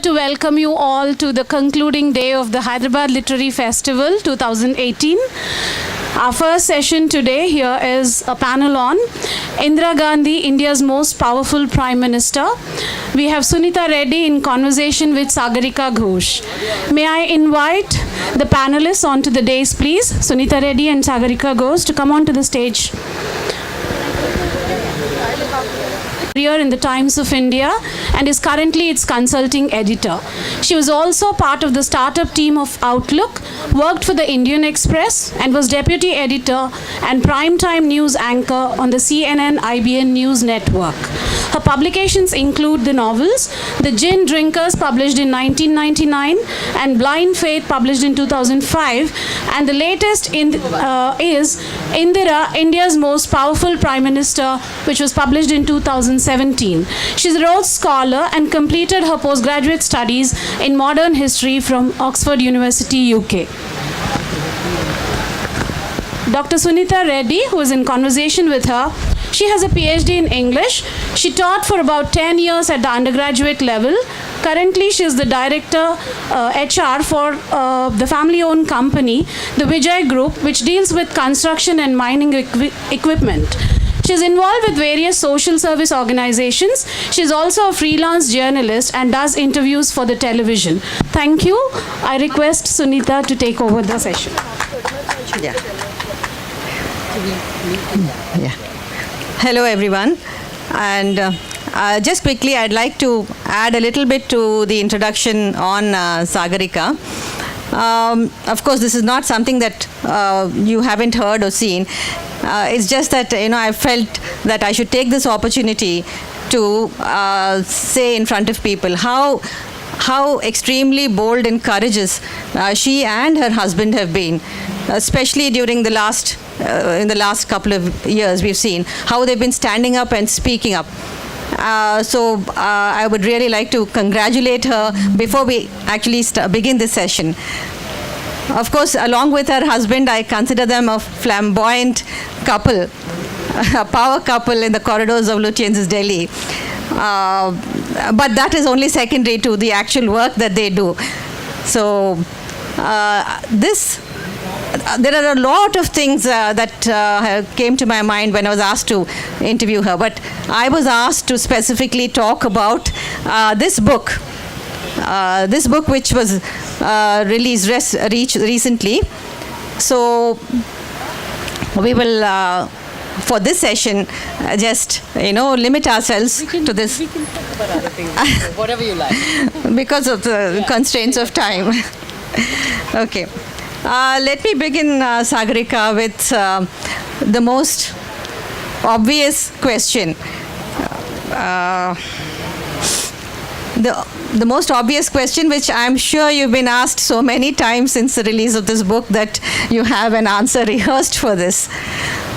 to welcome you all to the concluding day of the Hyderabad Literary Festival 2018. Our first session today here is a panel on Indira Gandhi, India's most powerful Prime Minister. We have Sunita Reddy in conversation with Sagarika Ghose. May I invite the panelists onto the dais, please? Sunita Reddy and Sagarika Ghose to come onto the stage. Career in the Times of India and is currently its consulting editor. She was also part of the startup team of Outlook, worked for the Indian Express and was deputy editor and primetime news anchor on the CNN IBN News Network. Her publications include the novels The Gin Drinkers, published in 1999, and Blind Faith, published in 2005, and the latest is Indira, India's Most Powerful Prime Minister, which was published in 2017. She's a Rhodes Scholar and completed her postgraduate studies in modern history from Oxford University, UK. Dr. Sunita Reddy, who is in conversation with her, she has a PhD in English. She taught for about 10 years at the undergraduate level. Currently, she is the director HR for the family-owned company, the Vijay Group, which deals with construction and mining equipment. She is involved with various social service organizations. She is also a freelance journalist and does interviews for the television. Thank you. I request Sunita to take over the session. Hello everyone, and just quickly I'd like to add a little bit to the introduction on Sagarika. Of course, this is not something that you haven't heard or seen. It's just that I felt that I should take this opportunity to say in front of people how extremely bold and courageous she and her husband have been, especially during the last in the last couple of years. We've seen how they've been standing up and speaking up. So I would really like to congratulate her before we actually begin this session. Of course, along with her husband, I consider them a flamboyant couple, a power couple in the corridors of Lutyens' Delhi. But that is only secondary to the actual work that they do. So there are a lot of things that came to my mind when I was asked to interview her, but I was asked to specifically talk about this book which was released recently. So we will for this session just limit ourselves to this. We can talk about other things, whatever you like, because of the constraints of time. Okay. Let me begin, Sagarika, with the most obvious question. The most obvious question, which I'm sure you've been asked so many times since the release of this book that you have an answer rehearsed for this.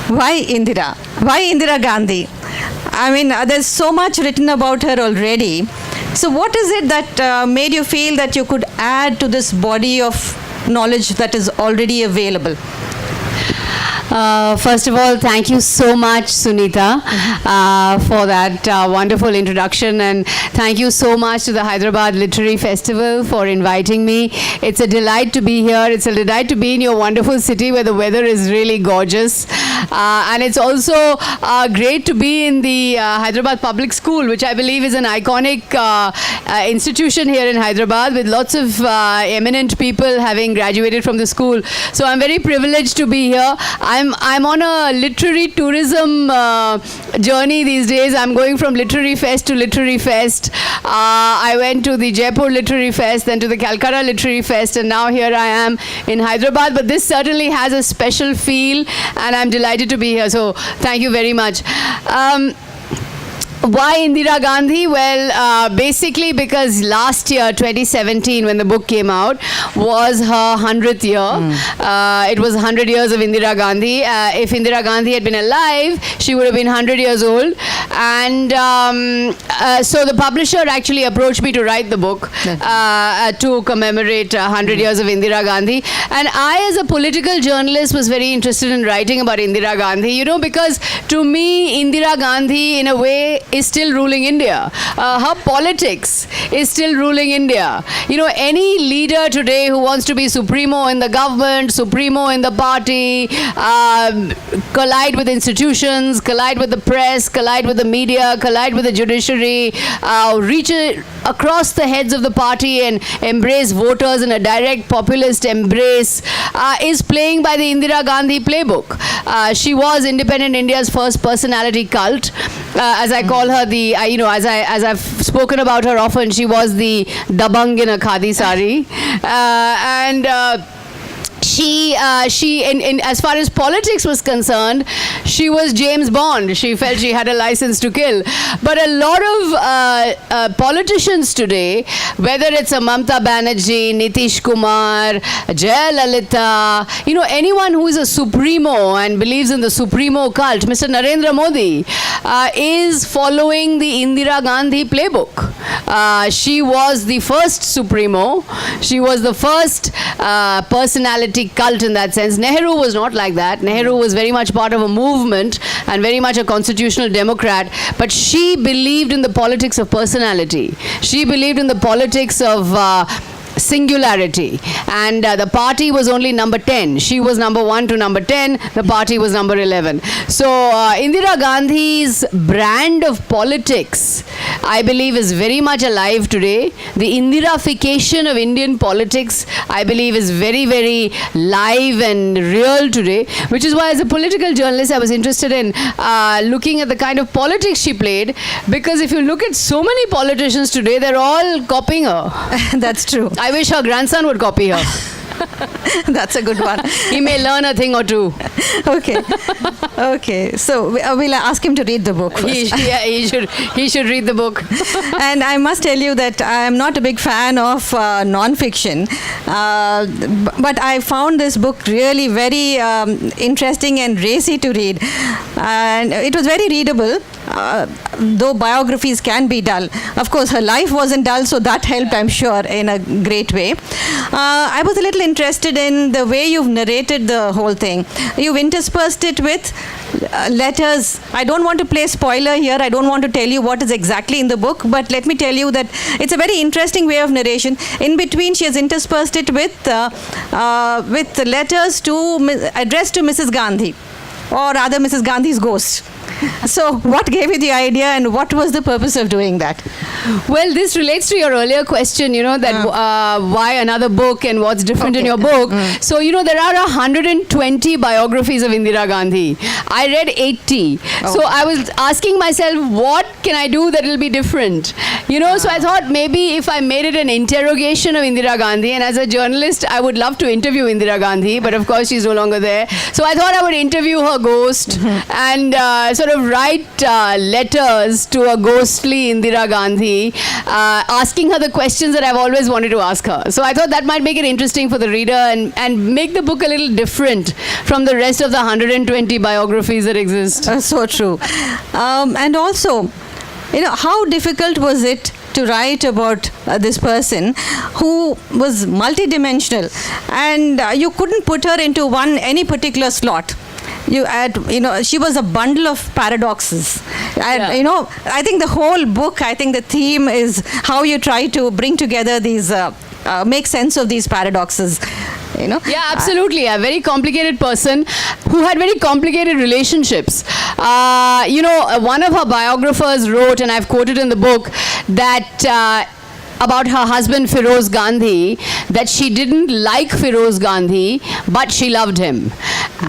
Why Indira? Why Indira Gandhi? I mean, there's so much written about her already. So what is it that made you feel that you could add to this body of knowledge that is already available? First of all, thank you so much, Sunita, for that wonderful introduction, and thank you so much to the Hyderabad Literary Festival for inviting me. It's a delight to be here. It's a delight to be in your wonderful city where the weather is really gorgeous. And it's also great to be in the Hyderabad Public School, which I believe is an iconic institution here in Hyderabad, with lots of eminent people having graduated from the school. So I'm very privileged to be here. I'm on a literary tourism journey these days. I'm going from Literary Fest to Literary Fest. I went to the Jaipur Literary Fest, then to the Calcutta Literary Fest, and now here I am in Hyderabad. But this certainly has a special feel, and I'm delighted to be here. So thank you very much. Why Indira Gandhi? Well, basically because last year, 2017, when the book came out, was her 100th year. It was 100 years of Indira Gandhi. If Indira Gandhi had been alive, she would have been 100 years old. And so the publisher actually approached me to write the book to commemorate 100 years of Indira Gandhi. And I, as a political journalist, was very interested in writing about Indira Gandhi, because to me, Indira Gandhi, in a way, is still ruling India. Her politics is still ruling India. You know, any leader today who wants to be supremo in the government, supremo in the party, collide with institutions, collide with the press, collide with the media, collide with the judiciary, reach across the heads of the party and embrace voters in a direct populist embrace, is playing by the Indira Gandhi playbook. She was independent India's first personality cult. As I call her, as I've spoken about her often, she was the dabang in a khadi sari, and she as far as politics was concerned, she was James Bond. She felt she had a license to kill. But a lot of politicians today, whether it's a Mamta Banerjee, Nitish Kumar, Jayalalitha, anyone who is a supremo and believes in the supremo cult, Mr. Narendra Modi, is following the Indira Gandhi playbook. She was the first supremo. She was the first personality cult in that sense. Nehru was not like that. Nehru was very much part of a movement and very much a constitutional democrat, but she believed in the politics of personality. She believed in the politics of singularity, and the party was only number 10. She was number 1 to number 10. The party was number 11. So Indira Gandhi's brand of politics, I believe, is very much alive today. The Indirification of Indian politics, I believe, is very, very live and real today, which is why as a political journalist I was interested in looking at the kind of politics she played, because if you look at so many politicians today, they're all copying her. That's true. I wish her grandson would copy her. That's a good one. He may learn a thing or two. Okay. So we'll ask him to read the book first. He should read the book. And I must tell you that I am not a big fan of non-fiction, but I found this book really very interesting and racy to read, and it was very readable. Though biographies can be dull, of course her life wasn't dull, so that helped, I'm sure, in a great way. I was a little interested in the way you've narrated the whole thing. You've interspersed it with letters. I don't want to play spoiler here. I don't want to tell you what is exactly in the book, but let me tell you that it's a very interesting way of narration. In between, she has interspersed it with letters addressed to Mrs. Gandhi, or rather Mrs. Gandhi's ghost. So what gave you the idea, and what was the purpose of doing that? Well, this relates to your earlier question, that why another book and what's different in your book. So, there are 120 biographies of Indira Gandhi. I read 80. So I was asking myself, what can I do that will be different? So I thought maybe if I made it an interrogation of Indira Gandhi, and as a journalist, I would love to interview Indira Gandhi, but of course she's no longer there. So I thought I would interview her ghost and sort of write letters to a ghostly Indira Gandhi, asking her the questions that I've always wanted to ask her. So I thought that might make it interesting for the reader and make the book a little different from the rest of the 120 biographies that exist. So true. And also, how difficult was it to write about this person who was multidimensional, and you couldn't put her into any particular slot? She was a bundle of paradoxes. And, I think the whole book, the theme is how you try to bring together these, make sense of these paradoxes. Yeah, absolutely. A very complicated person who had very complicated relationships. One of her biographers wrote, and I've quoted in the book, that about her husband Feroz Gandhi, that she didn't like Feroz Gandhi, but she loved him.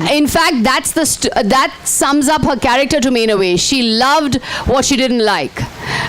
In fact, that sums up her character to me in a way. She loved what she didn't like.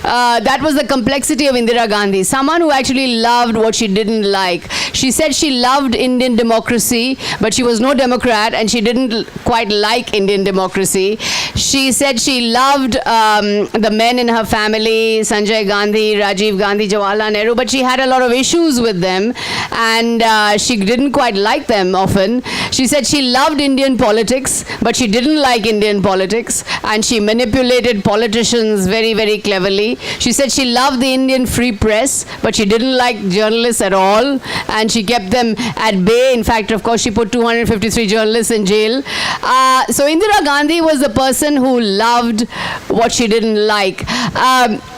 That was the complexity of Indira Gandhi. Someone who actually loved what she didn't like. She said she loved Indian democracy, but she was no Democrat, and she didn't quite like Indian democracy. She said she loved the men in her family, Sanjay Gandhi, Rajiv Gandhi, Jawaharlal Jawaharlal Nehru, but she had a lot of issues with them, and she didn't quite like them often. She said she loved Indian politics, but she didn't like Indian politics, and she manipulated politicians very, very cleverly. She said she loved the Indian free press, but she didn't like journalists at all, and she kept them at bay. In fact, of course, she put 253 journalists in jail. So Indira Gandhi was the person who loved what she didn't like.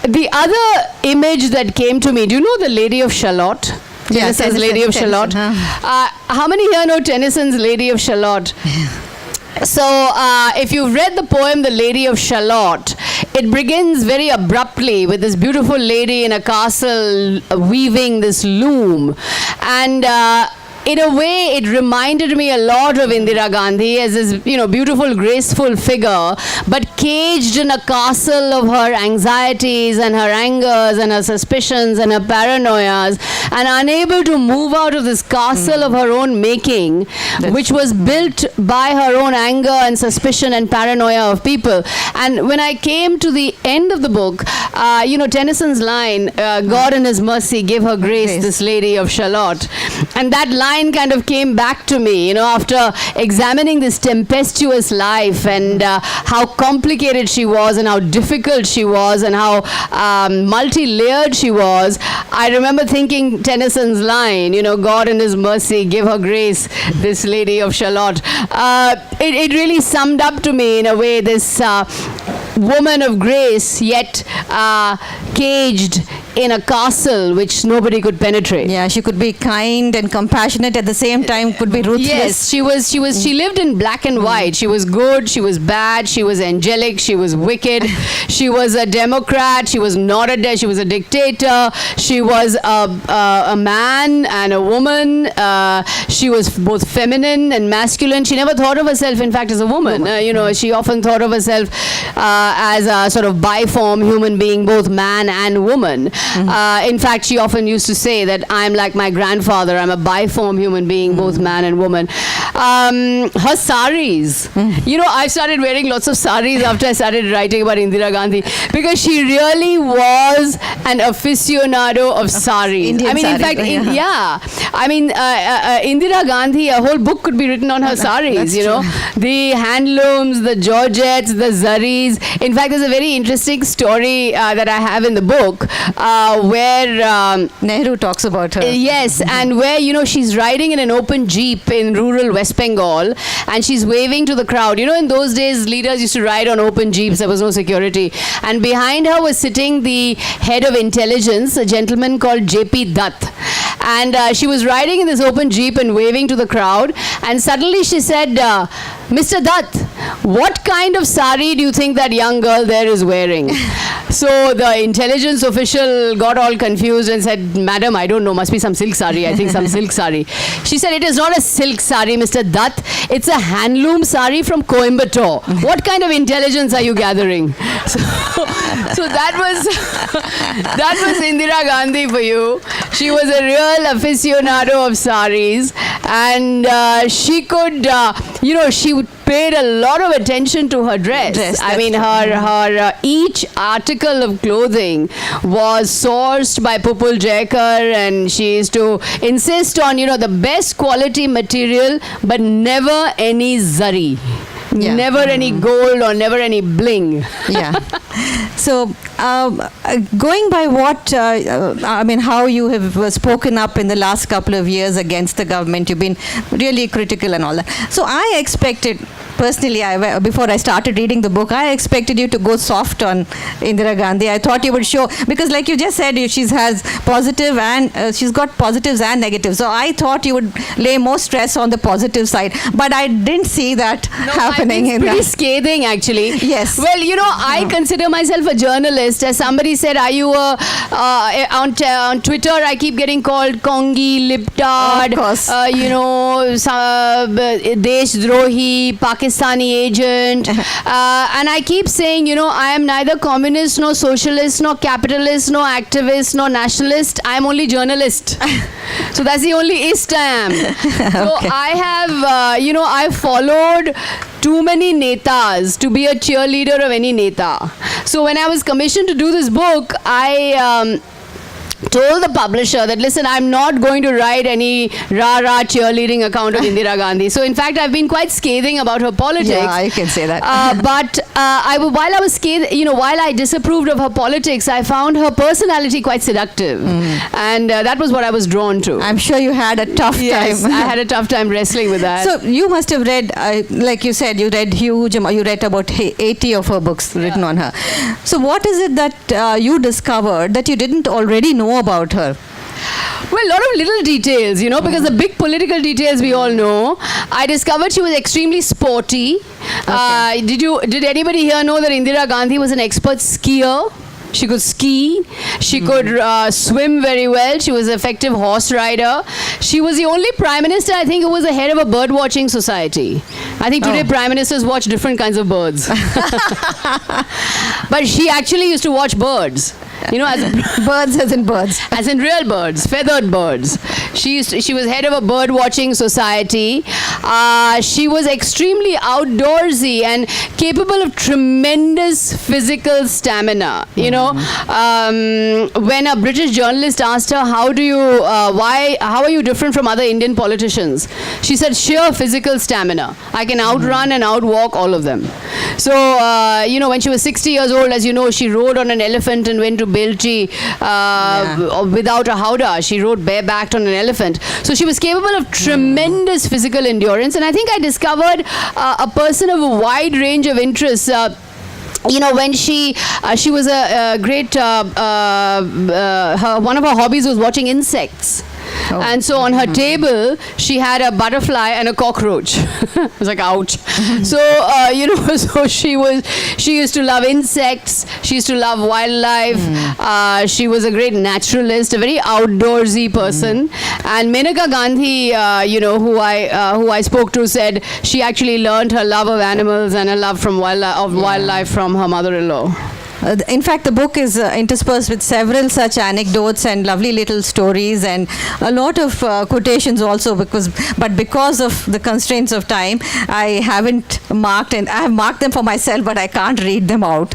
The other image that came to me, do you know the Lady of Shalott? Yeah, Tennyson's Lady of Shalott. How many here know Tennyson's Lady of Shalott? So, if you've read the poem The Lady of Shalott, it begins very abruptly with this beautiful lady in a castle weaving this loom. And in a way, it reminded me a lot of Indira Gandhi as this, beautiful, graceful figure, but caged in a castle of her anxieties and her angers and her suspicions and her paranoias, and unable to move out of this castle of her own making, which was built by her own anger and suspicion and paranoia of people. And when I came to the end of the book, Tennyson's line, God in his mercy give her grace, this Lady of Shalott. And that line kind of came back to me, after examining this tempestuous life and how complicated she was and how difficult she was and how multi-layered she was. I remember thinking Tennyson's line, God in his mercy, give her grace, this Lady of Shalott. It really summed up to me in a way this woman of grace, yet caged in a castle which nobody could penetrate. Yeah, she could be kind and compassionate at the same time, could be ruthless. Yes, she lived in black and white. She was good, she was bad, she was angelic, she was wicked, she was a democrat, she was not she was a dictator, she was a man and a woman, she was both feminine and masculine. She never thought of herself, in fact, as a woman. She often thought of herself as a sort of biform human being, both man and woman. In fact, she often used to say that I'm like my grandfather, I'm a biform human being, both man and woman. Her saris, I started wearing lots of saris after I started writing about Indira Gandhi, because she really was an aficionado of saris. Indian in fact, Indira Gandhi, a whole book could be written on her saris, the handlooms, the georgettes, the zaris. In fact, there's a very interesting story that I have in the book where Nehru talks about her. Yes, and where she's riding in an open jeep in rural West Bengal, and she's waving to the crowd. In those days, leaders used to ride on open jeeps. There was no security, and behind her was sitting the head of intelligence, a gentleman called J.P. Dutt. And she was riding in this open jeep and waving to the crowd, and suddenly she said, Mr. Dutt, what kind of sari do you think that young girl there is wearing? So the intelligence official got all confused and said, Madam, I don't know, must be some silk sari. I think some silk sari. She said, it is not a silk sari, Mr. Dutt. It's a handloom sari from Coimbatore. What kind of intelligence are you gathering? So that was Indira Gandhi for you. She was a real aficionado of saris, and she could, she paid a lot of attention to her dress. Her each article of clothing was sourced by Pupul Jayakar, and she used to insist on, the best quality material, but never any zari. Yeah. Never any gold or never any bling. Yeah. So, going by what, how you have spoken up in the last couple of years against the government, you've been really critical and all that. So, I expected, personally, before I started reading the book, I expected you to go soft on Indira Gandhi. I thought you would show, because like you just said, she has positive and she's got positives and negatives. So, I thought you would lay more stress on the positive side. But I didn't see that happening. It's pretty scathing, actually. Yes. Well, I consider myself a journalist. As somebody said, are you on Twitter, I keep getting called Kongi, Libtard, of course. Deshdrohi, Pakistani agent. And I keep saying, I am neither communist, nor socialist, nor capitalist, nor activist, nor nationalist. I am only journalist. So that's the only ist I am. So okay. I have, I followed too many netas to be a cheerleader of any neta. So when I was commissioned to do this book, I told the publisher that, listen, I'm not going to write any rah-rah cheerleading account of Indira Gandhi. So, in fact, I've been quite scathing about her politics. Yeah, I can say that. But while I was while I disapproved of her politics, I found her personality quite seductive. And that was what I was drawn to. I'm sure you had a tough Yes, time. I had a tough time wrestling with that. So you must have read, like you said, you read you read about 80 of her books written on her. So what is it that you discovered that you didn't already know about her? Well, a lot of little details, because the big political details we all know. I discovered she was extremely sporty. Okay. Did anybody here know that Indira Gandhi was an expert skier? She could ski. She could swim very well. She was an effective horse rider. She was the only prime minister, I think, who was the head of a bird watching society. I think today prime ministers watch different kinds of birds. But she actually used to watch birds. Birds as in birds. As in real birds, feathered birds. She was head of a bird watching society. She was extremely outdoorsy and capable of tremendous physical stamina. When a British journalist asked her, how are you different from other Indian politicians? She said, sheer physical stamina. I can outrun and outwalk all of them. So, when she was 60 years old, as you know, she rode on an elephant and went to Belchi without a howdah. She rode barebacked on an elephant. So she was capable of tremendous physical endurance. And I think I discovered a person of a wide range of interests. When she was a great, one of her hobbies was watching insects. Oh. And so on her table, she had a butterfly and a cockroach. I was like, ouch. So, so she used to love insects. She used to love wildlife. She was a great naturalist, a very outdoorsy person. And Maneka Gandhi, who I spoke to, said she actually learned her love of animals and a love from wildlife from her mother-in-law. In fact, the book is interspersed with several such anecdotes and lovely little stories and a lot of quotations also, because of the constraints of time, I haven't marked, and I have marked them for myself, but I can't read them out.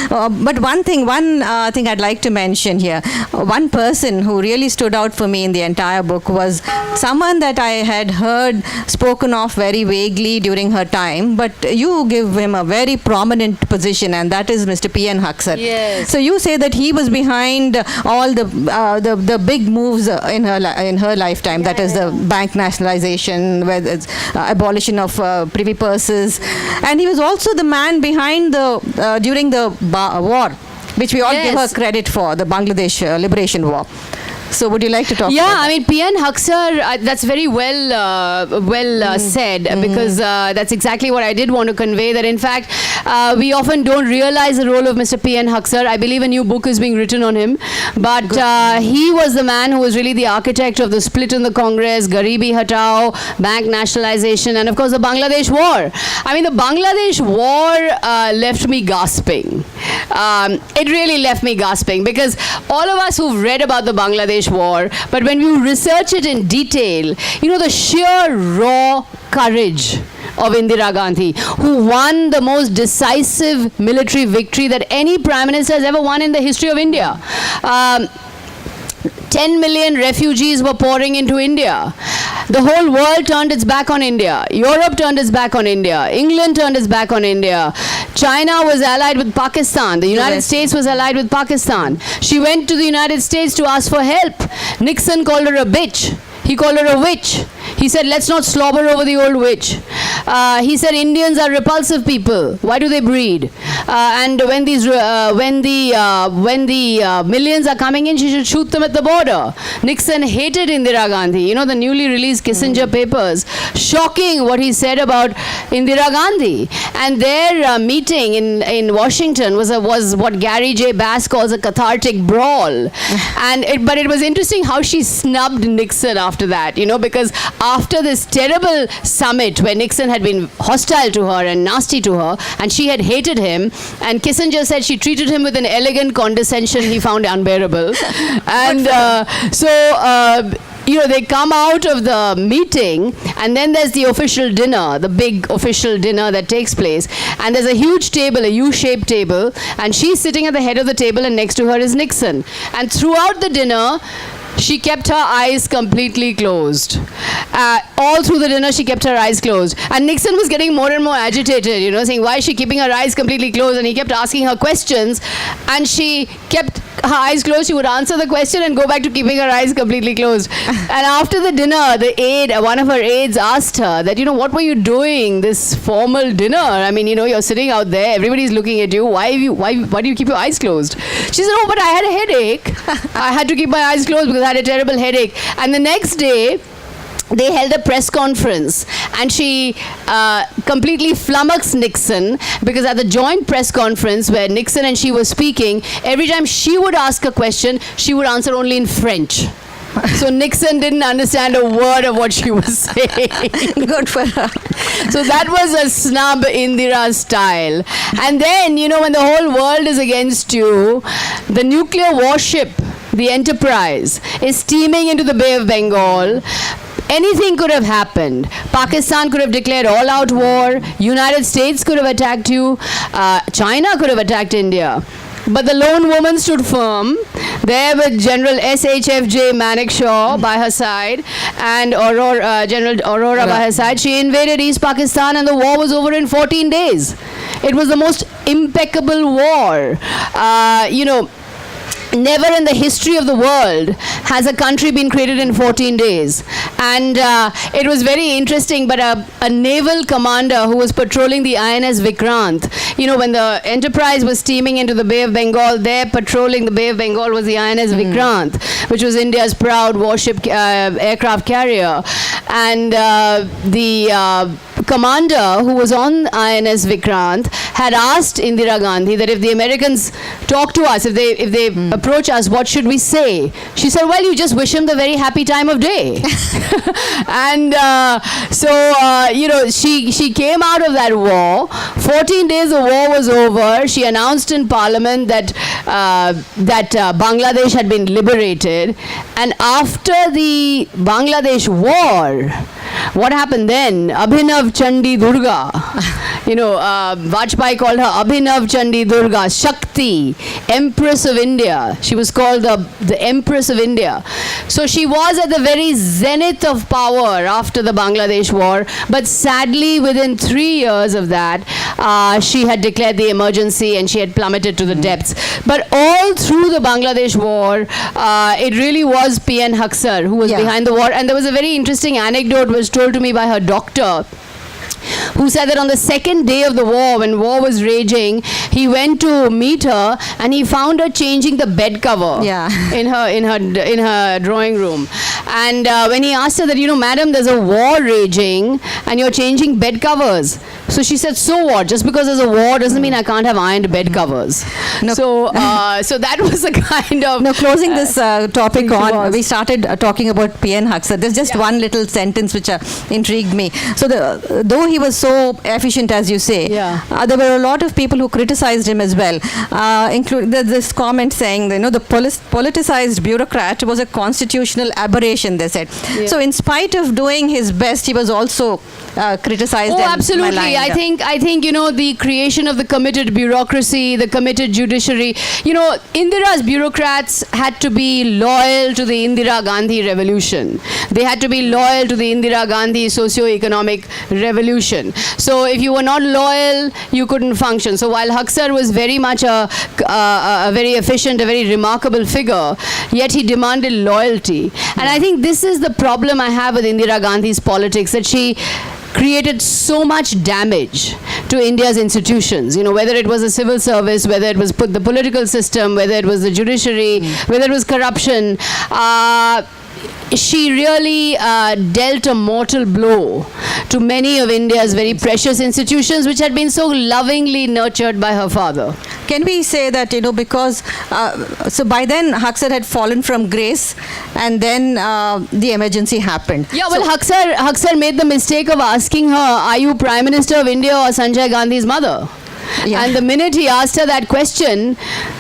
But one thing I'd like to mention here, one person who really stood out for me in the entire book was someone that I had heard spoken of very vaguely during her time, but you give him a very prominent position, and that is Mr. P.N. Huxar. Yes. So you say that he was behind all the big moves in her lifetime. That is the bank nationalization, abolition of privy purses, and he was also the man behind during the war, which we all give her credit for, the Bangladesh Liberation War. So would you like to talk about that? I mean, P.N. Huxar, that's very well said, because that's exactly what I did want to convey, that in fact, we often don't realize the role of Mr. P.N. Huxar. I believe a new book is being written on him. But he was the man who was really the architect of the split in the Congress, Garibi Hatao, bank nationalization, and of course the Bangladesh War. I mean, the Bangladesh War left me gasping. It really left me gasping, because all of us who've read about the Bangladesh War, but when you research it in detail, the sheer raw courage of Indira Gandhi, who won the most decisive military victory that any prime minister has ever won in the history of India. 10 million refugees were pouring into India. The whole world turned its back on India. Europe turned its back on India. England turned its back on India. China was allied with Pakistan. The United States was allied with Pakistan. She went to the United States to ask for help. Nixon called her a bitch. He called her a witch. He said, let's not slobber over the old witch. He said, Indians are repulsive people. Why do they breed? And when the millions are coming in, she should shoot them at the border. Nixon hated Indira Gandhi. The newly released Kissinger papers. Shocking what he said about Indira Gandhi. And their meeting in Washington was what Gary J. Bass calls a cathartic brawl. But it was interesting how she snubbed Nixon after that, because after this terrible summit where Nixon had been hostile to her and nasty to her, and she had hated him, and Kissinger said she treated him with an elegant condescension he found unbearable. And they come out of the meeting, and then there's the official dinner, the big official dinner that takes place. And there's a huge table, a U-shaped table, and she's sitting at the head of the table, and next to her is Nixon. And throughout the dinner, she kept her eyes completely closed. All through the dinner, she kept her eyes closed. And Nixon was getting more and more agitated, saying, why is she keeping her eyes completely closed? And he kept asking her questions, and she kept her eyes closed. She would answer the question and go back to keeping her eyes completely closed. And after the dinner, one of her aides asked her that, what were you doing, this formal dinner? I mean, you're sitting out there, everybody's looking at you. Why do you keep your eyes closed? She said, oh, but I had a headache. I had to keep my eyes closed because I had a terrible headache. And the next day, they held a press conference, and she completely flummoxed Nixon, because at the joint press conference where Nixon and she were speaking, every time she would ask a question, she would answer only in French. So Nixon didn't understand a word of what she was saying. Good for her. So that was a snub Indira style. And then, when the whole world is against you, the nuclear warship, the Enterprise, is steaming into the Bay of Bengal. Anything could have happened. Pakistan could have declared all-out war. United States could have attacked you. China could have attacked India. But the lone woman stood firm there with General SHFJ Manekshaw by her side and General Aurora by her side. She invaded East Pakistan, and the war was over in 14 days. It was the most impeccable war. Never in the history of the world has a country been created in 14 days. And it was very interesting, but a naval commander who was patrolling the INS Vikrant, when the Enterprise was steaming into the Bay of Bengal, there patrolling the Bay of Bengal was the INS Vikrant, which was India's proud warship aircraft carrier. And the commander who was on INS Vikrant had asked Indira Gandhi that if the Americans talk to us, if they approach us, what should we say? She said, well, you just wish him the very happy time of day. And she came out of that war. 14 days the war was over. She announced in Parliament that Bangladesh had been liberated. And after the Bangladesh war, what happened then? Abhinav Chandi Durga. Vajpayee called her Abhinav Chandi Durga, Shakti, Empress of India. She was called the Empress of India. So she was at the very zenith of power after the Bangladesh war. But sadly, within 3 years of that, she had declared the emergency and she had plummeted to the depths. But all through the Bangladesh war, it really was P.N. Haksar who was behind the war. And there was a very interesting anecdote was told to me by her doctor, who said that on the second day of the war, when war was raging, he went to meet her and he found her changing the bed cover in her drawing room. And when he asked her that, madam, there's a war raging and you're changing bed covers. So she said, so what? Just because there's a war doesn't mean I can't have ironed bed covers. No. So that was a kind of... Now, closing this topic on, we started talking about P.N. Haksar. There's just one little sentence which intrigued me. So though he was so efficient, as you say, there were a lot of people who criticized him as well, including this comment saying, the politicized bureaucrat was a constitutional aberration, they said. Yeah. So in spite of doing his best, he was also criticized. Oh, absolutely. I think the creation of the committed bureaucracy, the committed judiciary, Indira's bureaucrats had to be loyal to the Indira Gandhi revolution. They had to be loyal to the Indira Gandhi socio-economic revolution. So if you were not loyal, you couldn't function. So while Haksar was very much a very efficient, a very remarkable figure, yet he demanded loyalty. And I think this is the problem I have with Indira Gandhi's politics, that she created so much damage to India's institutions, whether it was the civil service, whether it was the political system, whether it was the judiciary, whether it was corruption. She really dealt a mortal blow to many of India's very precious institutions, which had been so lovingly nurtured by her father. Can we say that, because, so by then Haksar had fallen from grace, and then the emergency happened. Yeah, well, Haksar made the mistake of asking her, are you Prime Minister of India or Sanjay Gandhi's mother? Yeah. And the minute he asked her that question,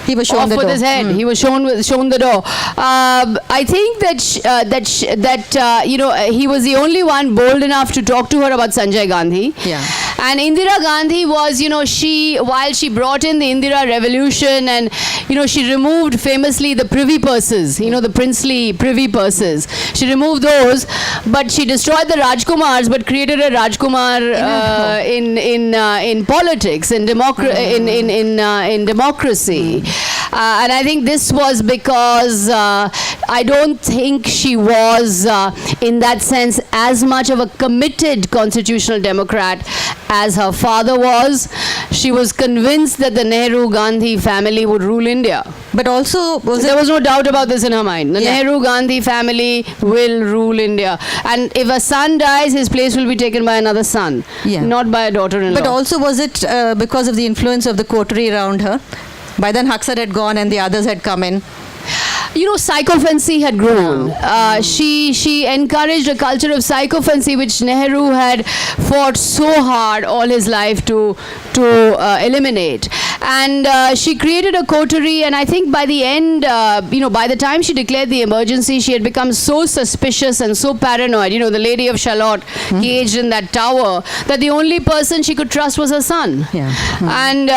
He was shown off the with door. his head. He was shown the door. I think that he was the only one bold enough to talk to her about Sanjay Gandhi. Yeah. And Indira Gandhi was, while she brought in the Indira Revolution, and she removed famously the privy purses, the princely privy purses. She removed those, but she destroyed the Rajkumars, but created a Rajkumar in politics, in democracy. And I think this was because I don't think she was, in that sense, as much of a committed constitutional democrat as her father was. She was convinced that the Nehru-Gandhi family would rule India. But also, There was no doubt about this in her mind. The Nehru-Gandhi family will rule India. And if a son dies, his place will be taken by another son, not by a daughter-in-law. But also, was it because of the influence of the coterie around her? By then, Haksar had gone and the others had come in. Psychophancy had grown. She encouraged a culture of psychophancy which Nehru had fought so hard all his life to eliminate. And she created a coterie, and I think by the end, by the time she declared the emergency, she had become so suspicious and so paranoid. The Lady of Shalott, caged in that tower, that the only person she could trust was her son. Yeah. And,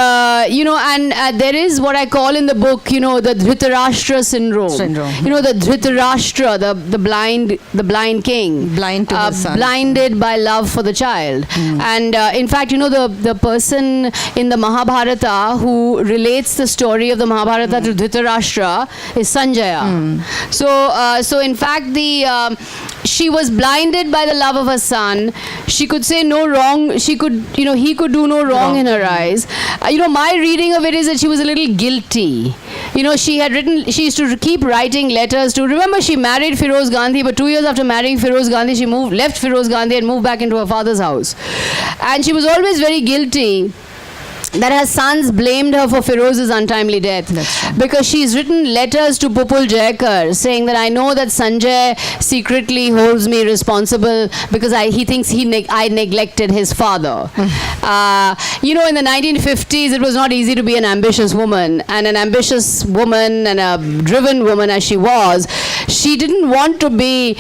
there is what I call in the book, the Dhritarashtra syndrome. The Dhritarashtra, the blind king. Blind to his son. Blinded by love for the child. And in fact, the person in the Mahabharata who relates the story of the Mahabharata to Dhritarashtra is Sanjaya. So in fact, she was blinded by the love of her son. She could say no wrong. He could do no wrong in her eyes. My reading of it is that she was a little guilty. She used to keep writing letters to, remember, she married Feroz Gandhi, but 2 years after marrying Feroz Gandhi, she left Feroz Gandhi and moved back into her father's house. And she was always very guilty that her sons blamed her for Feroz's untimely death. That's right. Because she's written letters to Pupul Jayakar saying that I know that Sanjay secretly holds me responsible because he thinks I neglected his father. In the 1950s, it was not easy to be an ambitious woman. And an ambitious woman and a driven woman as she was, she didn't want to be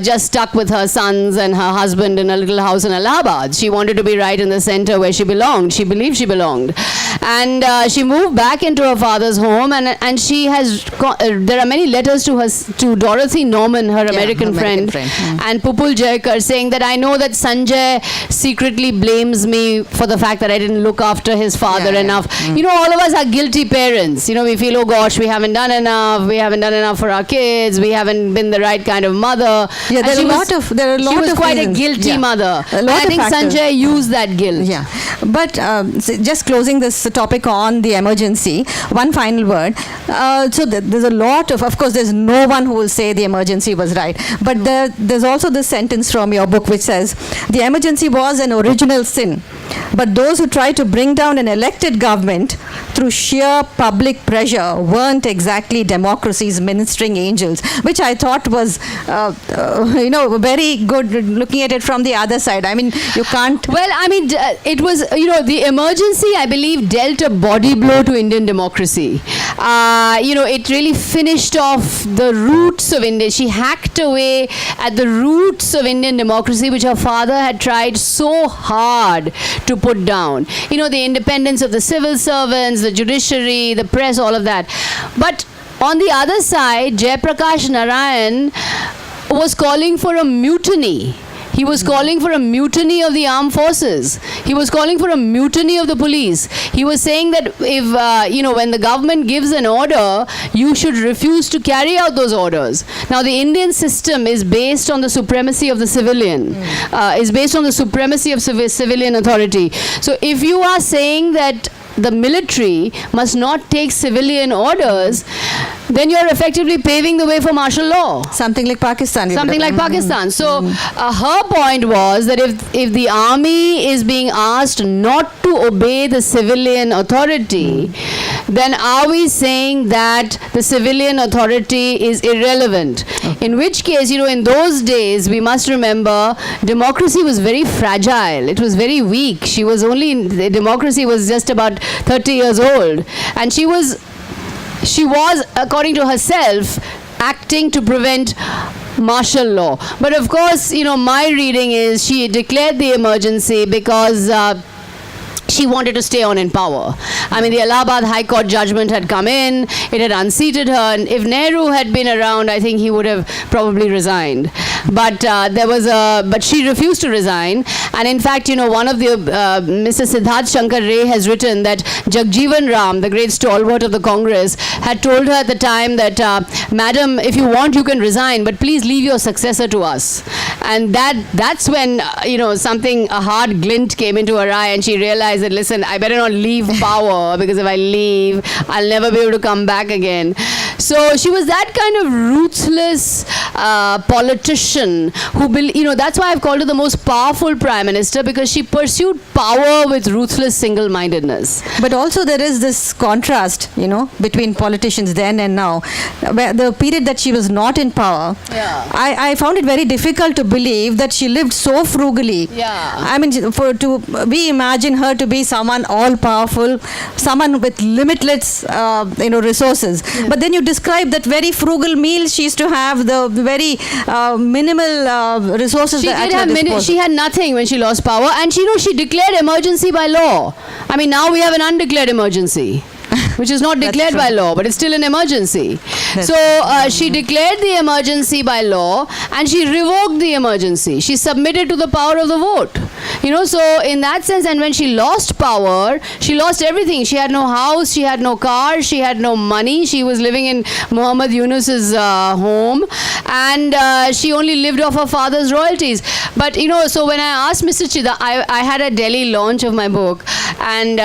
just stuck with her sons and her husband in a little house in Allahabad. She wanted to be right in the center where she belonged. She believed she belonged. And she moved back into her father's home, and she has there are many letters to Dorothy Norman, her American friend. And Pupul Jayakar saying that I know that Sanjay secretly blames me for the fact that I didn't look after his father enough. All of us are guilty parents. We feel, oh gosh, we haven't done enough for our kids, we haven't been the right kind of mother. There are a lot of She was quite reasons. a guilty mother. A lot And I of think factors. Sanjay used that guilt. Yeah, but just closing this topic on the emergency, one final word. So there's a lot of course, there's no one who will say the emergency was right. But there's also this sentence from your book which says, the emergency was an original sin. But those who tried to bring down an elected government through sheer public pressure weren't exactly democracy's ministering angels, which I thought was, very good looking at it from the other side. I mean, you can't... Well, I mean, it was, the emergency, I believe, dealt a body blow to Indian democracy. It really finished off the roots of India. She hacked away at the roots of Indian democracy, which her father had tried so hard to put down. The independence of the civil servants, the judiciary, the press, all of that. But on the other side, Jayaprakash Narayan was calling for a mutiny. He was calling for a mutiny of the armed forces. He was calling for a mutiny of the police. He was saying that if, when the government gives an order, you should refuse to carry out those orders. Now, the Indian system is based on the supremacy of the civilian, is based on the supremacy of civilian authority. So if you are saying that the military must not take civilian orders, then you're effectively paving the way for martial law. Something like Pakistan. Something like Pakistan. So her point was that if the army is being asked not to obey the civilian authority, then are we saying that the civilian authority is irrelevant? In which case, in those days, we must remember democracy was very fragile. It was very weak. The democracy was just about 30 years old. And she was, according to herself, acting to prevent martial law. But of course, my reading is she declared the emergency because she wanted to stay on in power. I mean, the Allahabad High Court judgment had come in, it had unseated her, and if Nehru had been around, I think he would have probably resigned. But but she refused to resign, and in fact, one of the Mr. Siddharth Shankar Ray has written that Jagjeevan Ram, the great stalwart of the Congress, had told her at the time that, Madam, if you want, you can resign, but please leave your successor to us. And that's when a hard glint came into her eye, and she realized that, listen, I better not leave power, because if I leave, I'll never be able to come back again. So she was that kind of ruthless politician who, that's why I've called her the most powerful prime minister, because she pursued power with ruthless single-mindedness. But also there is this contrast, between politicians then and now. The period that she was not in power, I found it very difficult to believe that she lived so frugally. I mean, we imagine her to be someone all-powerful, someone with limitless, resources. But then you describe that very frugal meals she used to have, the very minimal resources she at did her have disposal. She had nothing when she lost power, and she declared emergency by law. I mean, now we have an undeclared emergency, which is not declared by law, but it's still an emergency. She declared the emergency by law, and she revoked the emergency. She submitted to the power of the vote. So in that sense, and when she lost power, she lost everything. She had no house, she had no car, she had no money. She was living in Muhammad Yunus's home, and she only lived off her father's royalties. But, so when I asked Mr. Chidambaram, I had a Delhi launch of my book, and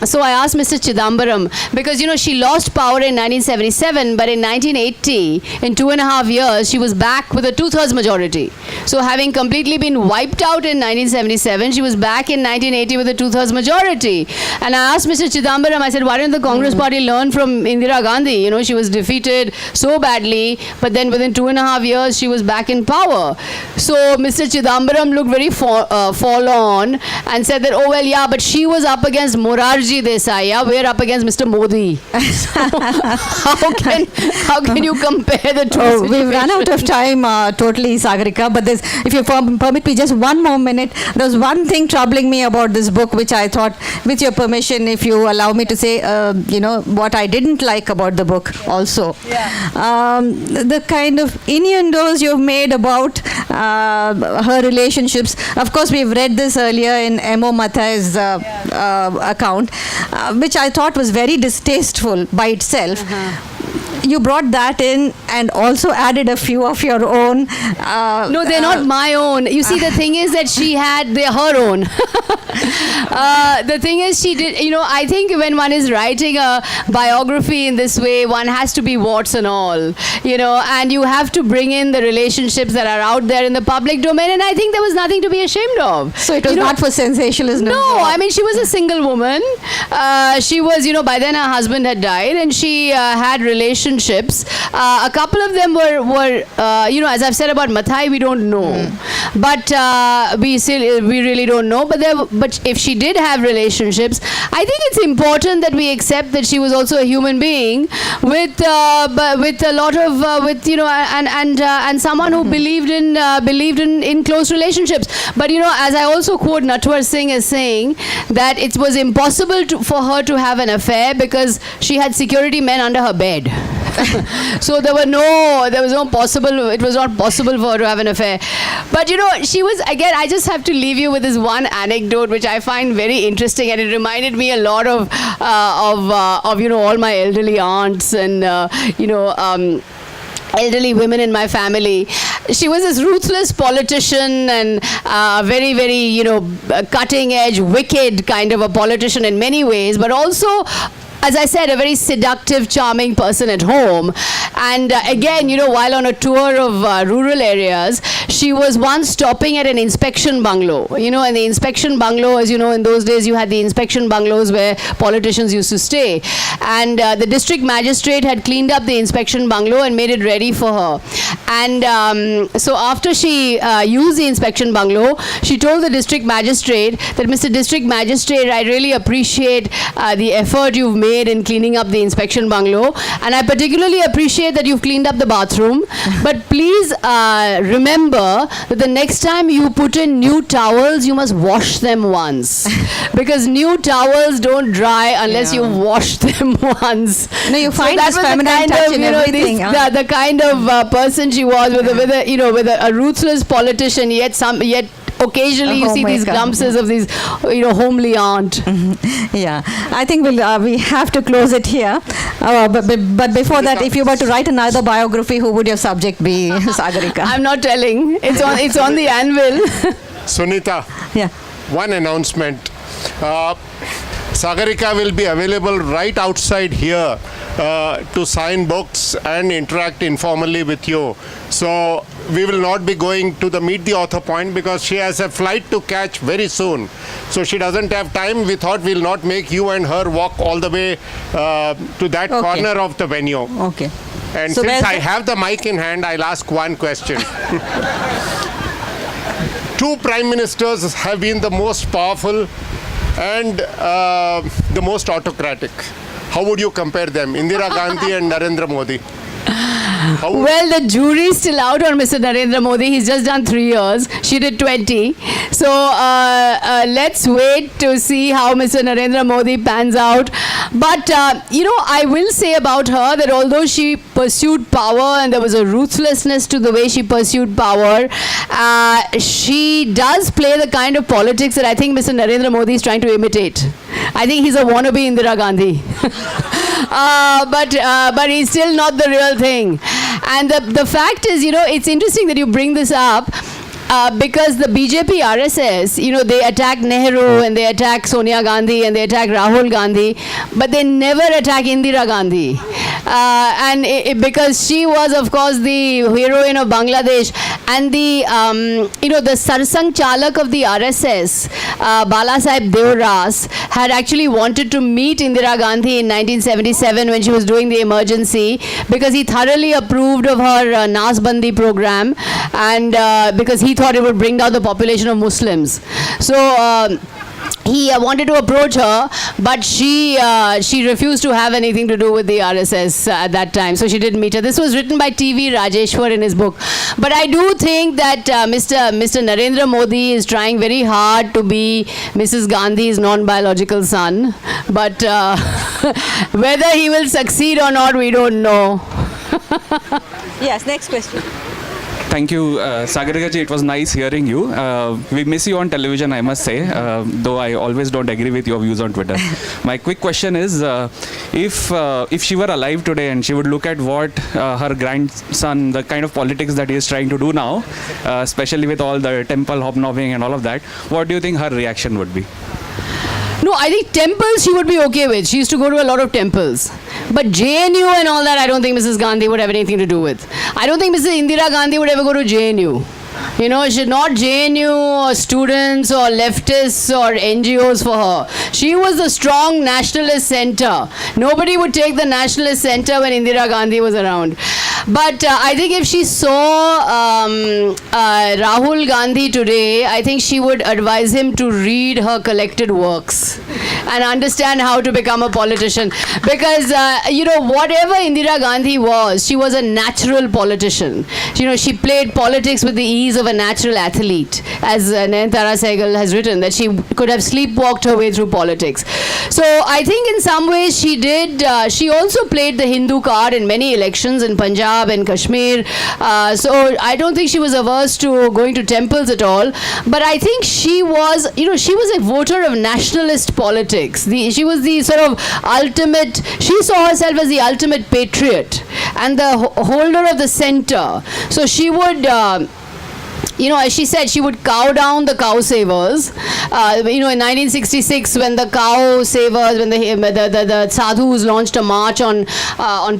so I asked Mr. Chidambaram, because, she lost power in 1977, but in 1980, in 2.5 years, she was back with a 2/3 majority. So having completely been wiped out in 1977, she was back in 1980 with a 2/3 majority. And I asked Mr. Chidambaram, I said, why didn't the Congress Party learn from Indira Gandhi? She was defeated so badly, but then within 2.5 years, she was back in power. So Mr. Chidambaram looked very forlorn and said that, oh, well, yeah, but she was up against Morarji Desai, yeah, we're up against Mr. Modi. How can you compare the two? Oh, we've run out of time totally, Sagarika, but if you permit me just one more minute, there's one thing troubling me about this book, which I thought, with your permission, if you allow me to say, what I didn't like about the book also. The kind of innuendos you've made about her relationships. Of course, we've read this earlier in M.O. Mathai's account, which I thought was very distasteful by itself. You brought that in and also added a few of your own. No, they're not my own. You see, the thing is that they're her own. The thing is, she did, I think when one is writing a biography in this way, one has to be warts and all, and you have to bring in the relationships that are out there in the public domain, and I think there was nothing to be ashamed of. So it was not for sensationalism? No, I mean, she was a single woman. She was, by then her husband had died, and she had relationships. A couple of them were as I've said about Mathai, we don't know. But we really don't know. But if she did have relationships, I think it's important that we accept that she was also a human being with a lot of and someone who believed in close relationships. But as I also quote Natwar Singh as saying that it was impossible for her to have an affair because she had security men under her bed. So it was not possible for her to have an affair. But she was, again, I just have to leave you with this one anecdote which I find very interesting, and it reminded me a lot of all my elderly aunts and elderly women in my family. She was this ruthless politician and very, very, cutting edge, wicked kind of a politician in many ways, but also, as I said, a very seductive, charming person at home. And again, while on a tour of rural areas, she was once stopping at an inspection bungalow. And the inspection bungalow, as you know, in those days, you had the inspection bungalows where politicians used to stay. And the district magistrate had cleaned up the inspection bungalow and made it ready for her. And so after she used the inspection bungalow, she told the district magistrate that, Mr. District Magistrate, I really appreciate the effort you've made in cleaning up the inspection bungalow, and I particularly appreciate that you've cleaned up the bathroom, but please remember that the next time you put in new towels, you must wash them once, because new towels don't dry unless you wash them once. No, you find this feminine touch in everything. The kind of person she was, with a ruthless politician, yet occasionally you see these glimpses of these, homely aunt. Yeah, I think we have to close it here. But before that, if you were to write another biography, who would your subject be, Sagarika? I'm not telling. It's on the anvil. Sunita, Yeah. one announcement. Sagarika will be available right outside here to sign books and interact informally with you. So we will not be going to the Meet the Author point because she has a flight to catch very soon. So she doesn't have time. We thought we'll not make you and her walk all the way to that corner of the venue. Okay. And So since where's I the- have the mic in hand, I'll ask one question. Two prime ministers have been the most powerful and the most autocratic. How would you compare them, Indira Gandhi and Narendra Modi? Well, the jury's still out on Mr. Narendra Modi. He's just done 3 years. She did 20. So let's wait to see how Mr. Narendra Modi pans out. But, I will say about her that although she pursued power and there was a ruthlessness to the way she pursued power, she does play the kind of politics that I think Mr. Narendra Modi is trying to imitate. I think he's a wannabe Indira Gandhi. But he's still not the real thing. And the fact is, it's interesting that you bring this up. Because the BJP RSS, they attack Nehru and they attack Sonia Gandhi and they attack Rahul Gandhi, but they never attack Indira Gandhi. Because she was, of course, the heroine of Bangladesh, and the Sarsang Chalak of the RSS, Balasaheb Deoras, had actually wanted to meet Indira Gandhi in 1977 when she was doing the emergency, because he thoroughly approved of her Nasbandi program, and because he thought it would bring down the population of Muslims. So he wanted to approach her, but she refused to have anything to do with the RSS at that time. So she didn't meet her. This was written by T.V. Rajeshwar in his book. But I do think that Mr. Narendra Modi is trying very hard to be Mrs. Gandhi's non-biological son. But whether he will succeed or not, we don't know. Yes, next question. Thank you, Sagarika ji. It was nice hearing you. We miss you on television, I must say, though I always don't agree with your views on Twitter. My quick question is, if she were alive today and she would look at what her grandson, the kind of politics that he is trying to do now, especially with all the temple hobnobbing and all of that, what do you think her reaction would be? No, I think temples she would be okay with. She used to go to a lot of temples. But JNU and all that, I don't think Mrs. Gandhi would have anything to do with. I don't think Mrs. Indira Gandhi would ever go to JNU. She's not JNU or students or leftists or NGOs for her. She was the strong nationalist center. Nobody would take the nationalist center when Indira Gandhi was around. But I think if she saw Rahul Gandhi today, I think she would advise him to read her collected works and understand how to become a politician. Because, whatever Indira Gandhi was, she was a natural politician. She played politics with the ease of a natural athlete, as Nayantara Sehgal has written, that she could have sleepwalked her way through politics. So I think in some ways she did. She also played the Hindu card in many elections in Punjab and Kashmir. So I don't think she was averse to going to temples at all. But I think she was, she was a voter of nationalist politics. politics. She was the sort of ultimate, she saw herself as the ultimate patriot and the holder of the center. So she would, as she said, she would cow down the cow savers. In 1966, when the cow savers, when the sadhus launched a march on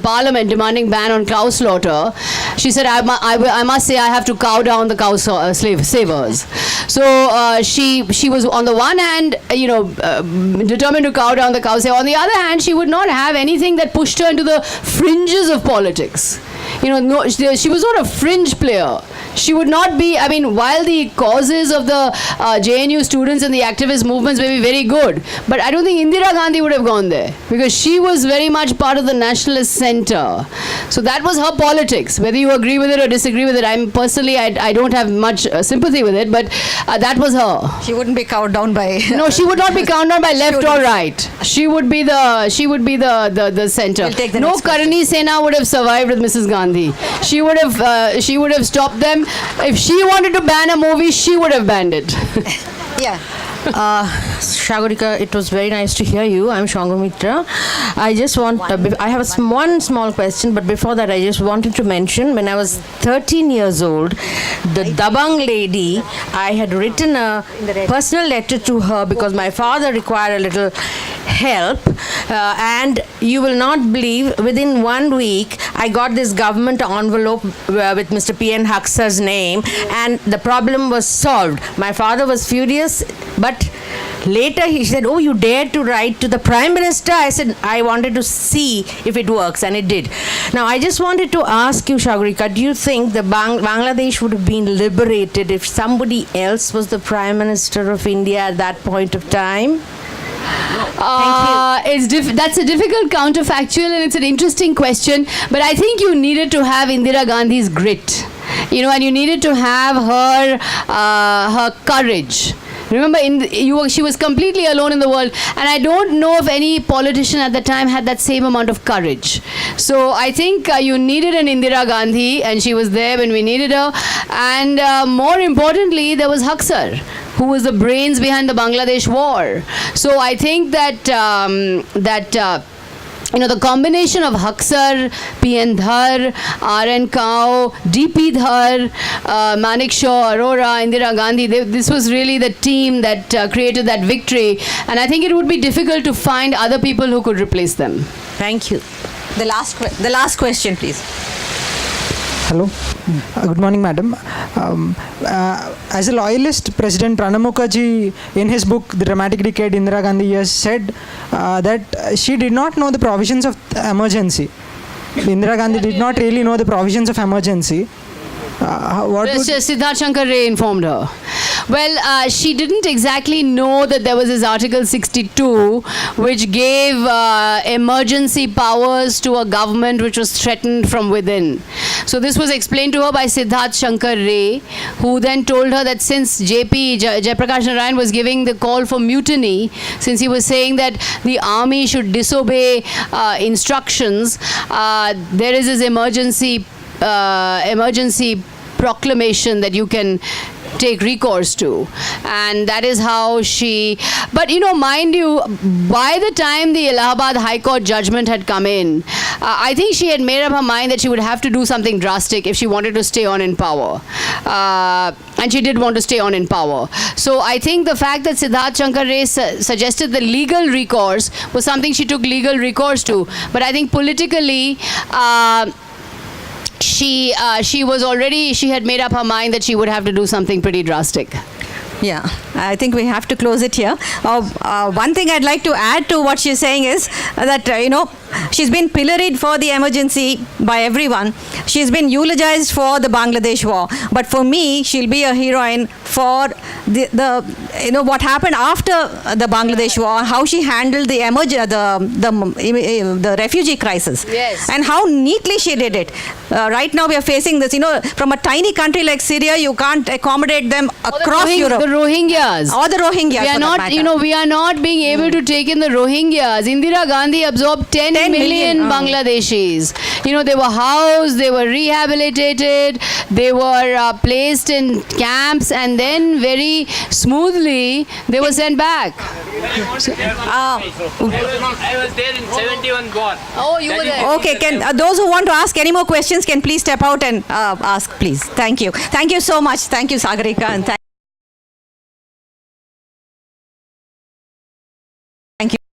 Parliament demanding ban on cow slaughter, she said, I must say I have to cow down the cow slave savers. So she was on the one hand, determined to cow down the cow savers. On the other hand, she would not have anything that pushed her into the fringes of politics. She was not a fringe player. She would not be, while the causes of the JNU students and the activist movements may be very good, but I don't think Indira Gandhi would have gone there, because she was very much part of the nationalist center. So that was her politics. Whether you agree with it or disagree with it, I don't have much sympathy with it, but that was her. She wouldn't be cowed down by... No, she would not be cowed down by left or right. She would be the center. We'll take the No next question. Karani Sena would have survived with Mrs. Gandhi. She would have stopped them. If she wanted to ban a movie, she would have banned it. Yeah. Sagarika, it was very nice to hear you. I'm Shanghamitra. I just want, I have one small question, but before that, I just wanted to mention when I was 13 years old, the Dabang lady, I had written a personal letter to her because my father required a little help, and you will not believe, within 1 week, I got this government envelope with Mr. P.N. Haksar's name, and the problem was solved. My father was furious, but later he said, "Oh, you dared to write to the Prime Minister?" I said, "I wanted to see if it works," and it did. Now, I just wanted to ask you, Sagarika, do you think the Bangladesh would have been liberated if somebody else was the Prime Minister of India at that point of time? That's a difficult counterfactual, and it's an interesting question. But I think you needed to have Indira Gandhi's grit, and you needed to have her courage. Remember, she was completely alone in the world, and I don't know if any politician at the time had that same amount of courage. So I think you needed an Indira Gandhi, and she was there when we needed her. And more importantly, there was Haksar, who was the brains behind the Bangladesh war. So I think that the combination of Haksar, P.N. Dhar, R.N. Kao, D.P. Dhar, Manik Shaw, Arora, Indira Gandhi, this was really the team that created that victory. And I think it would be difficult to find other people who could replace them. Thank you. The last question, please. Hello. Good morning, madam. As a loyalist, President Pranab Mukherjee, in his book, The Dramatic Decade, Indira Gandhi, has said that she did not know the provisions of emergency. Indira Gandhi did not really know the provisions of emergency. Siddharth Shankar Ray informed her. Well, she didn't exactly know that there was this Article 62 which gave emergency powers to a government which was threatened from within. So this was explained to her by Siddharth Shankar Ray, who then told her that since Jayaprakash Narayan was giving the call for mutiny, since he was saying that the army should disobey instructions, there is this emergency proclamation that you can take recourse to, and that is how she. But mind you, by the time the Allahabad High Court judgment had come in, I think she had made up her mind that she would have to do something drastic if she wanted to stay on in power, and she did want to stay on in power. So I think the fact that Siddharth Shankar Ray suggested the legal recourse was something she took legal recourse to. But I think politically, she had made up her mind that she would have to do something pretty drastic. Yeah, I think we have to close it here. One thing I'd like to add to what she's saying is that, she's been pilloried for the emergency by everyone. She's been eulogized for the Bangladesh war. But for me, she'll be a heroine for the what happened after the Bangladesh war, how she handled the refugee crisis. Yes. And how neatly she did it. Right now we are facing this, from a tiny country like Syria, you can't accommodate them across Europe. The Rohingyas. Or the Rohingyas. We are not, we are not being able to take in the Rohingyas. Indira Gandhi absorbed 10 10 million million, Bangladeshis. You know, they were housed, they were rehabilitated, they were placed in camps, and then very smoothly they were sent back. I was there in 71 born. Oh, you were there. Okay, can those who want to ask any more questions can please step out and ask, please. Thank you. Thank you so much. Thank you, Sagarika, and thank